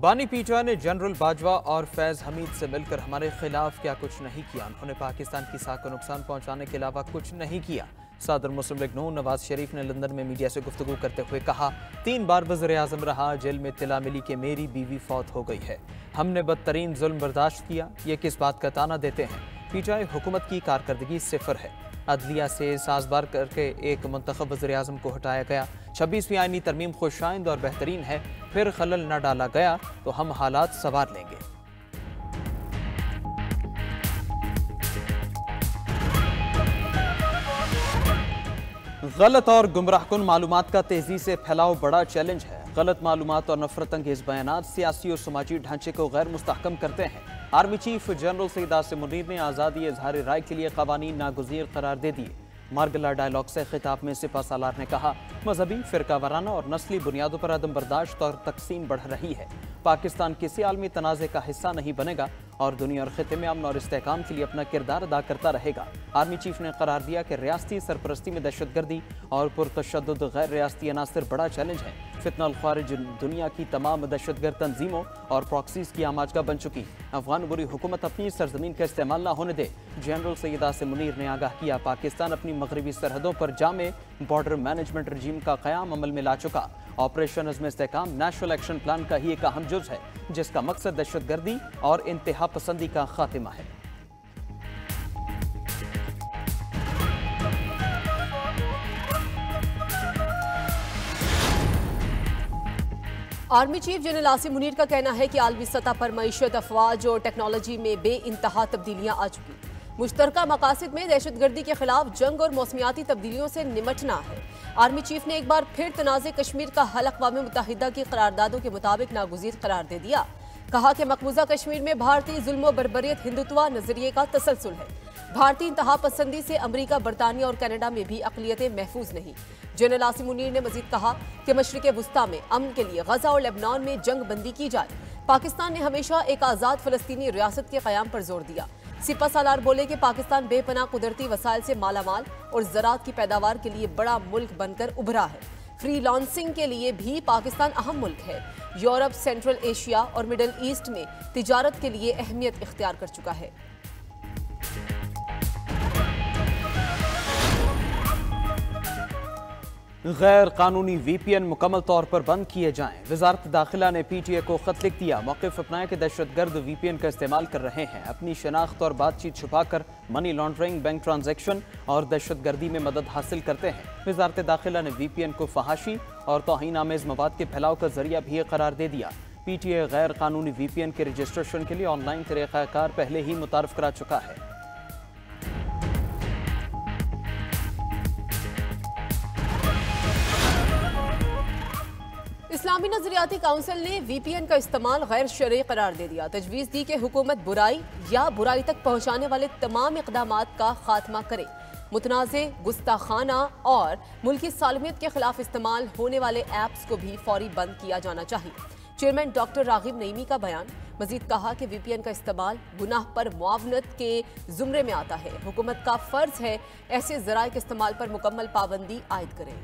बानी पीटा ने जनरल बाजवा और फैज हमीद से मिलकर हमारे खिलाफ क्या कुछ नहीं किया। उन्होंने पाकिस्तान की साख को नुकसान पहुंचाने के अलावा कुछ नहीं किया। सदर मुस्लिम लीग नून नवाज शरीफ ने लंदन में मीडिया से गुफ्तगू करते हुए कहा, 3 बार वज़ीर आज़म रहा, जेल में इत्तला मिली कि मेरी बीवी फौत हो गई है। हमने बदतरीन जुल्म बर्दाश्त किया। ये किस बात का ताना देते हैं? पीटीआई हुकूमत की कारकर्दगी सिफर है। अदलिया से साजबार करके एक मुंतखब वज़ीर आज़म को हटाया गया। 26वीं आईनी तरमीम खुशाइंद और बेहतरीन है। फिर खलल न डाला गया तो हम हालात संवार लेंगे। गलत और गुमराहकुन मालूमात का तेजी से फैलाव बड़ा चैलेंज है। गलत मालूमात और नफरत अंगेज बयानात सियासी और समाजी ढांचे को गैर मुस्तहकम करते हैं। Army chief general Syed Asim Munir ने आज़ादी इजहार राय के लिए कवानीन नागुज़ीर करार दे दिए। मारगला डायलॉग से खिताब में सिपा सालार ने कहा, मजहबी, फिरका वाराना और नस्ली बुनियादों पर अदम बर्दाश्त और तकसीम बढ़ रही है। पाकिस्तान किसी आलमी तनाज़े का हिस्सा नहीं बनेगा और दुनिया और खिते में अमन और इस्तेहकाम के लिए अपना किरदार अदा करता रहेगा। आर्मी चीफ ने करार दिया कि रियासती सरपरस्ती में दहशतगर्दी और पुरतशद्दुद गैर रियासती अनासर बड़ा चैलेंज है। फितना अल खारिज दुनिया की तमाम दहशतगर्द तंजीमों और प्रॉक्सीज की आमाजगा बन चुकी। अफगान बुरी हुकूमत अपनी सरजमीन का इस्तेमाल न होने दे। जनरल सईद आसिम मुनीर ने आगाह किया, पाकिस्तान अपनी मगरबी सरहदों पर जामे बॉर्डर मैनेजमेंट रजीम का क़याम अमल में ला चुका। ऑपरेशन अज़्म इस्तेहकाम नेशनल एक्शन प्लान का ही एक अहम जुज़ है, जिसका मकसद दहशतगर्दी और इंतहा पसंदी का खात्मा है। Army chief general Asim Munir का कहना है कि आलमी सतह पर मईशत, अफवाज और टेक्नोलॉजी में बेइंतहा तब्दीलियां आ चुकी। मुश्तरका मकासद में दहशतगर्दी के खिलाफ जंग और मौसमियाती तब्दीलियों से निमटना है। आर्मी चीफ ने एक बार फिर तनाज़े कश्मीर का हल अक़वाम मुत्तहिदा की करारदादों के मुताबिक नागुज़ीर करार दे दिया। कहा कि मकबूजा कश्मीर में भारतीय जुल्म व बर्बरियत हिंदुत्व नजरिए का तसलसल है। भारतीय इंतहा पसंदी से अमरीका, बरतानिया और कनाडा में भी अक़लियतें महफूज नहीं। जनरल आसिम मुनीर ने मजीद कहा कि मशरिक़ वुस्ता में अमन के लिए गजा और लेबनान में जंग बंदी की जाए। पाकिस्तान ने हमेशा एक आज़ाद फ़लस्तीनी रियासत के क़याम पर जोर दिया। सिपा सालार बोले कि पाकिस्तान बेपनाह कुदरती वसाइल से मालामाल और ज़राअत की पैदावार के लिए बड़ा मुल्क बनकर उभरा है। फ्रीलांसिंग के लिए भी पाकिस्तान अहम मुल्क है। यूरोप, सेंट्रल एशिया और मिडल ईस्ट में तिजारत के लिए अहमियत इख्तियार कर चुका है। गैर कानूनी VPN मुकम्मल तौर पर बंद किए जाएं। वजारत दाखिला ने PTA को खत लिख दिया। मौक़िफ़ अपनाया कि दहशतगर्द VPN का इस्तेमाल कर रहे हैं। अपनी शनाख्त और बातचीत छुपाकर मनी लॉन्ड्रिंग, बैंक ट्रांजैक्शन और दहशतगर्दी में मदद हासिल करते हैं। वजारत दाखिला ने VPN को फहाशी और तौहीन आमेज़ मवाद के फैलाव का जरिया भी करार दे दिया। PTA गैर कानूनी VPN के रजिस्ट्रेशन के लिए ऑनलाइन तरीक़ाकार पहले ही मुतारफ़ करा चुका है। इस्लामी नजरियाती काउंसिल ने VPN का इस्तेमाल गैर शरई करार दे दिया। तजवीज़ दी कि हुकूमत बुराई या बुराई तक पहुँचाने वाले तमाम इक़दामात का खात्मा करे। मुतनाज़े, गुस्ताखाना और मुल्की सालमियत के खिलाफ इस्तेमाल होने वाले ऐप्स को भी फौरी बंद किया जाना चाहिए। चेयरमैन डॉक्टर रागिब नईमी का बयान। मजीद कहा कि VPN का इस्तेमाल गुनाह पर मुआवनत के जुमरे में आता है। हुकूमत का फ़र्ज है ऐसे ज़राए के इस्तेमाल पर मुकम्मल पाबंदी आयद करे।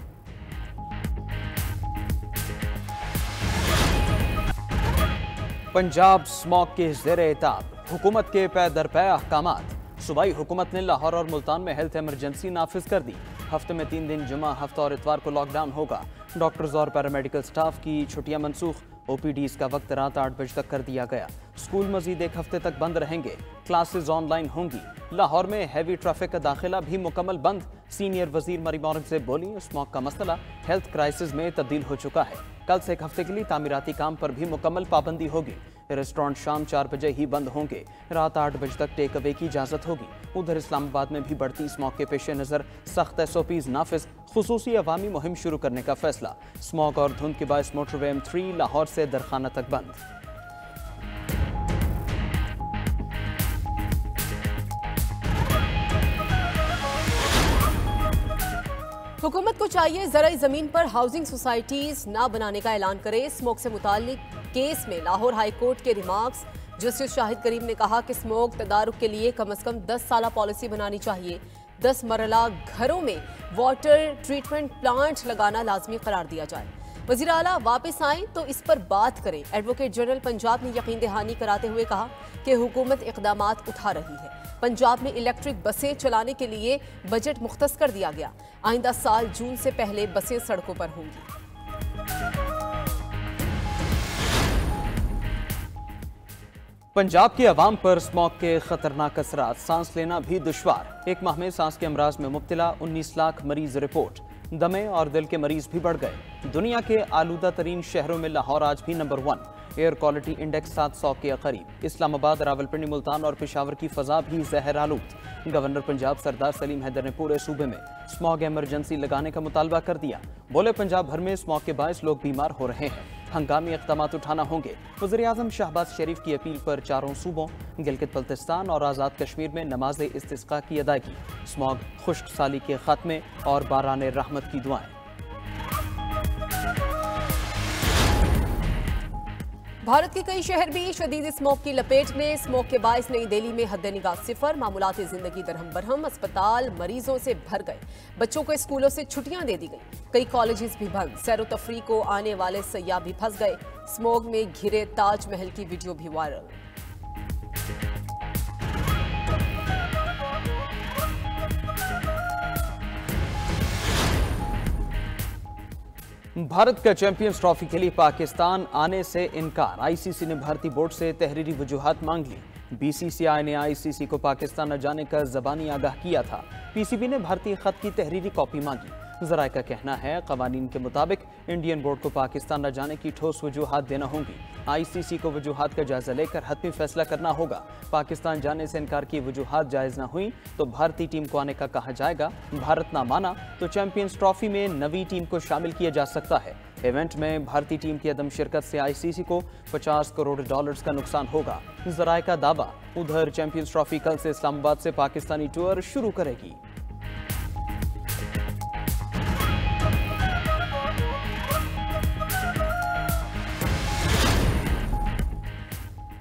पंजाब स्मॉग के ज़ेरे एताब, हुकूमत के पै दर पै अहकामात। सूबाई हुकूमत ने लाहौर और मुल्तान में हेल्थ इमरजेंसी नाफिज कर दी। हफ्ते में 3 दिन जुमा, हफ्ता और इतवार को लॉकडाउन होगा। डॉक्टर्स और पैरामेडिकल स्टाफ की छुट्टियां मनसूख। OPDs का वक्त रात 8 बजे तक कर दिया गया। स्कूल मजीद 1 हफ्ते तक बंद रहेंगे। क्लासेस ऑनलाइन होंगी। लाहौर में हैवी ट्रैफिक का दाखिला भी मुकम्मल बंद। सीनियर वजीर मरी मॉर्निंग से बोली, स्मॉग का मसला हेल्थ क्राइसिस में तब्दील हो चुका है। कल से 1 हफ्ते के लिए तामीराती काम पर भी मुकम्मल पाबंदी होगी। रेस्टोरेंट शाम 4 बजे ही बंद होंगे। रात 8 बजे तक टेक अवे की इजाज़त होगी। उधर इस्लामाबाद में भी बढ़ती स्मॉग के पेश नज़र सख्त SOPs नाफिज, खुसूसी अवामी मुहिम शुरू करने का फैसला। स्मॉग और धुंध के बायस मोटरवे M3 लाहौर से दरखाना तक बंद। हुकूमत को चाहिए ज़राई ज़मीन पर हाउसिंग सोसाइटीज ना बनाने का ऐलान करे। स्मोक से मुताल्लिक केस में लाहौर हाई कोर्ट के रिमार्क्स। जस्टिस शाहिद करीम ने कहा कि स्मोक तदारुक के लिए कम अज़ कम 10 साला पॉलिसी बनानी चाहिए। 10 मरला घरों में वाटर ट्रीटमेंट प्लांट लगाना लाजमी करार दिया जाए। वज़ीर आला वापस आएं तो इस पर बात करें। एडवोकेट जनरल पंजाब ने यकीन दहानी कराते हुए कहा कि हुकूमत इक़दामात उठा रही है। पंजाब में इलेक्ट्रिक बसें चलाने के लिए बजट मुख्तस कर दिया गया। आइंदा साल जून से पहले बसें सड़कों पर होंगी। पंजाब के अवाम पर स्मॉग के खतरनाक असरात, सांस लेना भी दुश्वार। एक माह में सांस के अमराज में मुब्तला 19 लाख मरीज रिपोर्ट। दमे और दिल के मरीज भी बढ़ गए। दुनिया के आलूदा तरीन शहरों में लाहौर आज भी नंबर 1। एयर क्वालिटी इंडेक्स 700 के करीब। इस्लामाबाद, रावलपिंडी, मुल्तान और पेशावर की फजा भी जहर आलूद। गवर्नर पंजाब सरदार सलीम हैदर ने पूरे सूबे में स्मॉग इमरजेंसी लगाने का मुतालबा कर दिया। बोले पंजाब भर में स्मॉग के बायस लोग बीमार हो रहे हैं, हंगामी इक़दामात उठाना होंगे। वज़ीर-ए-आज़म शहबाज शरीफ की अपील पर चारों सूबों गिलगित बल्तिस्तान और आज़ाद कश्मीर में नमाज इस्तिस्का की अदायगी। स्मॉग, खुश्क साली के खात्मे और बाराने रहमत की दुआएं। भारत के कई शहर भी शदीद स्मोक की लपेट में। स्मोक के बायस नई दिल्ली में हद निगाह सिफर, मामूलात जिंदगी दरहम बरहम। अस्पताल मरीजों से भर गए, बच्चों को स्कूलों से छुट्टियां दे दी गई। कई कॉलेजेस भी बंद, सैर तफरी को आने वाले सयाह भी फंस गए। स्मोक में घिरे ताजमहल की वीडियो भी वायरल। भारत का चैंपियंस ट्रॉफी के लिए पाकिस्तान आने से इनकार। आईसीसी ने भारतीय बोर्ड से तहरीरी वजूहात मांग ली। बीसीसीआई ने आईसीसी को पाकिस्तान न जाने का ज़बानी आगाह किया था। पीसीबी ने भारतीय खत की तहरीरी कॉपी मांगी। ज़राए का कहना है कवानीन के मुताबिक इंडियन बोर्ड को पाकिस्तान न जाने की ठोस वजूहात देना होंगी। आईसीसी को वजूहात का जायजा लेकर हतमी फैसला करना होगा। पाकिस्तान जाने से इनकार की वजूहात जायज़ न हुई तो भारतीय टीम को आने का कहा जाएगा। भारत ना माना तो चैंपियंस ट्रॉफी में नवी टीम को शामिल किया जा सकता है। इवेंट में भारतीय टीम की अदम शिरकत से आईसीसी को $50 करोड़ का नुकसान होगा। ज़राए का दावा। उधर चैंपियंस ट्रॉफी कल से इस्लामाबाद से पाकिस्तानी टूर शुरू करेगी।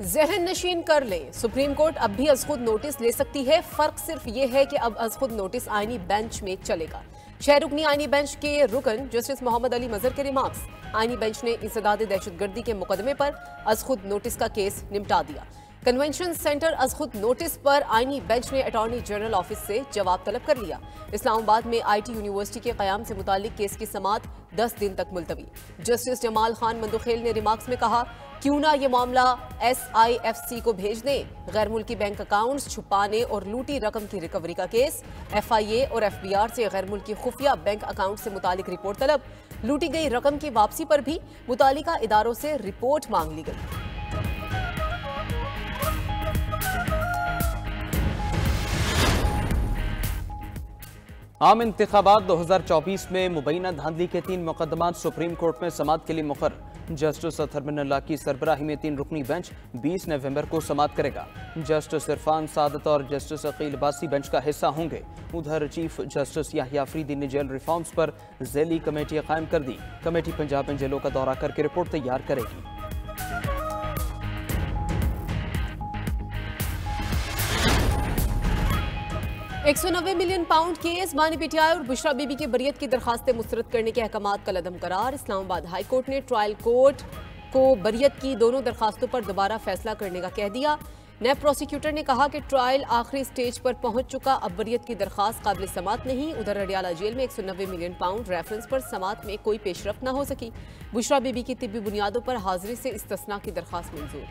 जहन नशीन कर लें, सुप्रीम कोर्ट अब भी अज़ खुद नोटिस ले सकती है। फर्क सिर्फ ये है कि अब अज़ खुद नोटिस आईनी बेंच में चलेगा। 6 रुकनी आईनी बेंच के रुकन जस्टिस मोहम्मद अली मजहर के रिमार्क्स। आईनी बेंच ने इंसदाद दहशतगर्दी के मुकदमे पर अज़ खुद नोटिस का केस निपटा दिया। कन्वेंशन सेंटर अज़ खुद नोटिस पर आईनी बेंच ने अटॉर्नी जनरल ऑफिस से जवाब तलब कर लिया। इस्लामाबाद में आईटी यूनिवर्सिटी के क़याम से मुतालिक केस की समाअत 10 दिन तक मुलतवी। जस्टिस जमाल खान मंदुखेल ने रिमार्क्स में कहा, क्यों ना ये मामला SIFC को भेज दें। गैर मुल्की बैंक अकाउंट्स छुपाने और लूटी रकम की रिकवरी का केस। FIA और FBR से गैर मुल्की खुफिया बैंक अकाउंट से मुतालिक रिपोर्ट तलब। लूटी गई रकम की वापसी पर भी मुतालिका इदारों से रिपोर्ट मांग ली गई। आम इंतखाबात 2024 में मुबैना धांधली के 3 मुकदमात सुप्रीम कोर्ट में समाअत के लिए मुकर्रर। जस्टिस अतहर मिनल्लाह की सरबराही में 3 रुकनी बेंच 20 नवंबर को समाअत करेगा। जस्टिस इरफान सादत और जस्टिस अकील बासी बेंच का हिस्सा होंगे। उधर चीफ जस्टिस याहिया अफरीदी ने जेल रिफॉर्म्स पर जेली कमेटी कायम कर दी। कमेटी पंजाब में जेलों का दौरा करके रिपोर्ट तैयार करेगी। £190 मिलियन केस, बानी पीटीआई और बुशरा बीबी की बरियत की दरखास्तें मुस्तरद करने के अहकामात का लदम करार। इस्लामाबाद हाई कोर्ट ने ट्रायल कोर्ट को बरियत की दोनों दरखास्तों पर दोबारा फैसला करने का कह दिया। नैब प्रोसिक्यूटर ने कहा कि ट्रायल आखिरी स्टेज पर पहुंच चुका, अब बरियत की दरखास्त काबिल समाअत नहीं। उधर अडियाला जेल में £190 मिलियन रेफरेंस पर समाअत में कोई पेशरफ्त न हो सकी। बुशरा बीबी की तिब्बी बुनियादों पर हाजिरी से इस्तिस्ना की दरखास्त मंजूर।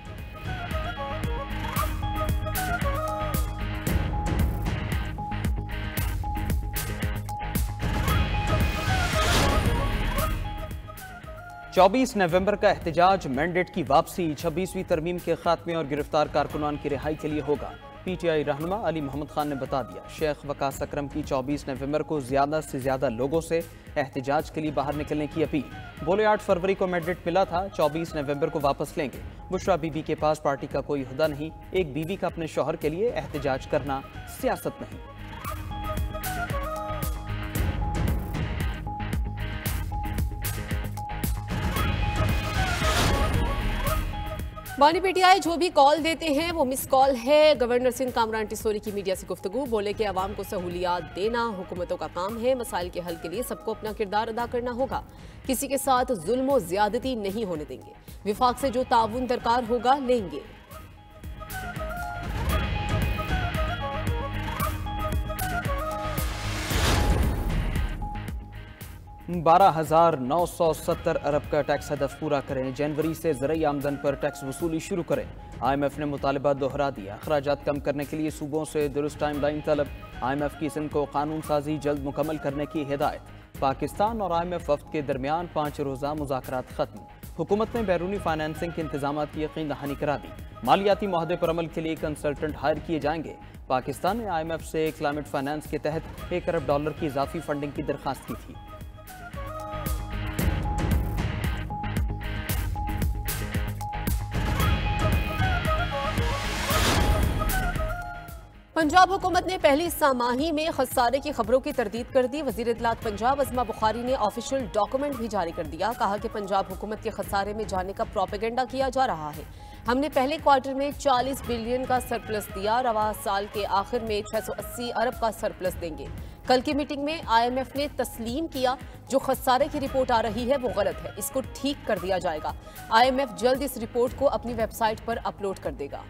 24 नवंबर का एहतजाज, मैंडेट की वापसी, 26वीं तरमीम के खात्मे और गिरफ्तार कारकुनान की रिहाई के लिए होगा। पीटीआई रहनुमा अली मोहम्मद खान ने बता दिया, शेख वकास अकरम की 24 नवंबर को ज्यादा से ज्यादा लोगों से एहतजाज के लिए बाहर निकलने की अपील। बोले 8 फरवरी को मैंडेट मिला था, 24 नवंबर को वापस लेंगे। बुशरा बीबी के पास पार्टी का कोई हुदा नहीं, एक बीवी का अपने शौहर के लिए एहतजाज करना सियासत नहीं। बानी पीटीआई जो भी कॉल देते हैं वो मिस कॉल है। गवर्नर सिंह कामरान टिसोरी की मीडिया से गुफ्तगू, बोले कि आवाम को सहूलियात देना हुकूमतों का काम है। मसाइल के हल के लिए सबको अपना किरदार अदा करना होगा। किसी के साथ जुल्म और ज्यादती नहीं होने देंगे। विफाक से जो ताउन दरकार होगा लेंगे। 12,970 अरब का टैक्स हदफ पूरा करें। जनवरी से ज़रई आमदन पर टैक्स वसूली शुरू करें। IMF ने मुतालबा दोहरा दिया। अखराजात कम करने के लिए सूबों से दुरुस्त टाइम लाइन तलब। IMF की सिंध को कानून साजी जल्द मुकम्मल करने की हिदायत। पाकिस्तान और IMF वफ्द के दरमियान 5 रोज़ा मुज़ाकरात खत्म। हुकूमत ने बैरूनी फाइनेंसिंग के इंतजामात की यकीन दहानी करा दी। मालियाती मुआहदे पर अमल के लिए कंसल्टेंट हायर किए जाएंगे। पाकिस्तान ने IMF से क्लाइमेट फाइनेंस के तहत $1 अरब की इजाफी फंडिंग की दरख्वास्त की थी। पंजाब हुकूमत ने पहली सामाही में खसारे की खबरों की तरदीद कर दी। वज़ीर इत्तलात पंजाब अज़मा बुखारी ने ऑफिशियल डॉक्यूमेंट भी जारी कर दिया। कहा कि पंजाब हुकूमत के खसारे में जाने का प्रोपेगेंडा किया जा रहा है। हमने पहले क्वार्टर में 40 बिलियन का सरप्लस दिया। रवा साल के आखिर में 680 अरब का सरप्लस देंगे। कल की मीटिंग में IMF ने तस्लीम किया जो खसारे की रिपोर्ट आ रही है वो गलत है, इसको ठीक कर दिया जाएगा। IMF जल्द इस रिपोर्ट को अपनी वेबसाइट पर अपलोड कर देगा।